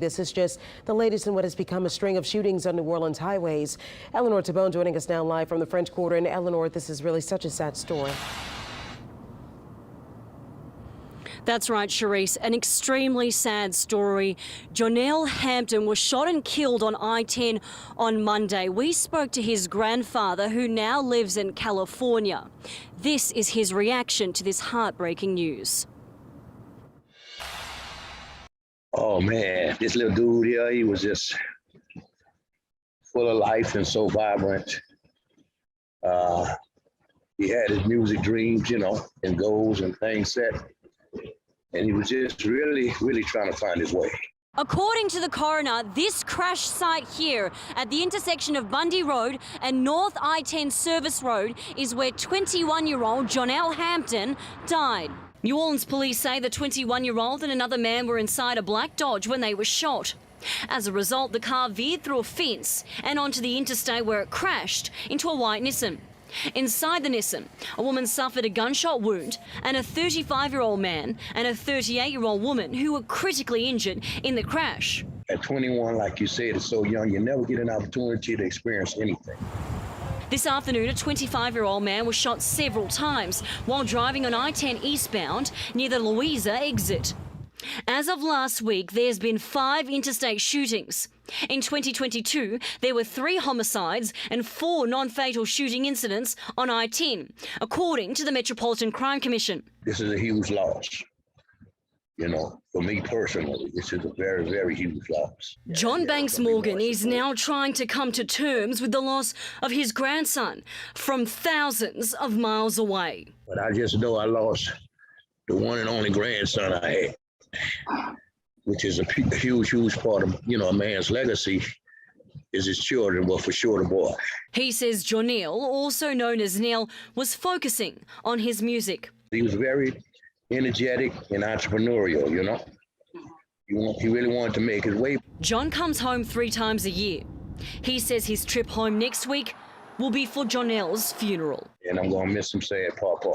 This is just the latest in what has become a string of shootings on New Orleans highways. Eleanor Tabone joining us now live from the French Quarter. And Eleanor, this is really such a sad story. That's right, Charisse. An extremely sad story. Johnell Hampton was shot and killed on I-10 on Monday. We spoke to his grandfather, who now lives in California. This is his reaction to this heartbreaking news. Oh man, this little dude here, he was just full of life and so vibrant. He had his music dreams, you know, and goals and things set. And he was just really trying to find his way. According to the coroner, this crash site here at the intersection of Bundy Road and North I-10 Service Road is where 21-year-old Johnell Hampton died. New Orleans police say the 21-year-old and another man were inside a black Dodge when they were shot. As a result, the car veered through a fence and onto the interstate where it crashed into a white Nissan. Inside the Nissan, a woman suffered a gunshot wound and a 35-year-old man and a 38-year-old woman who were critically injured in the crash. At 21, like you said, it's so young, you never get an opportunity to experience anything. This afternoon, a 25-year-old man was shot several times while driving on I-10 eastbound near the Louisa exit. As of last week, there's been 5 interstate shootings. In 2022, there were 3 homicides and 4 non-fatal shooting incidents on I-10, according to the Metropolitan Crime Commission. This is a huge loss. You know, for me personally, this is a very huge loss. John Banks Morgan is now trying to come to terms with the loss of his grandson from thousands of miles away. But I just know I lost the one and only grandson I had, which is a huge part of, you know, a man's legacy is his children, but for sure the boy. He says Johnell, also known as Neil, was focusing on his music. He was very energetic and entrepreneurial, you know. He really wanted to make his way. John comes home 3 times a year. He says his trip home next week will be for Johnell's funeral. And I'm gonna miss him saying Papa.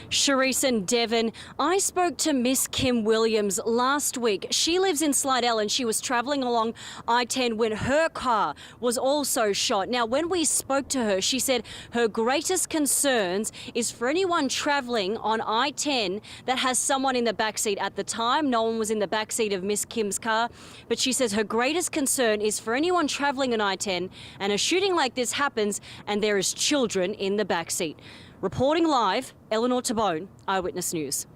Charisse and Devon, I spoke to Miss Kim Williams last week. She lives in Slidell and she was travelling along I-10 when her car was also shot. Now, when we spoke to her, she said her greatest concerns is for anyone travelling on I-10 that has someone in the backseat. At the time, no one was in the backseat of Miss Kim's car, but she says her greatest concern is for anyone travelling on I-10 and a shooting like this happens and there is children in the backseat. Reporting live, Eleanor Tabone, Eyewitness News.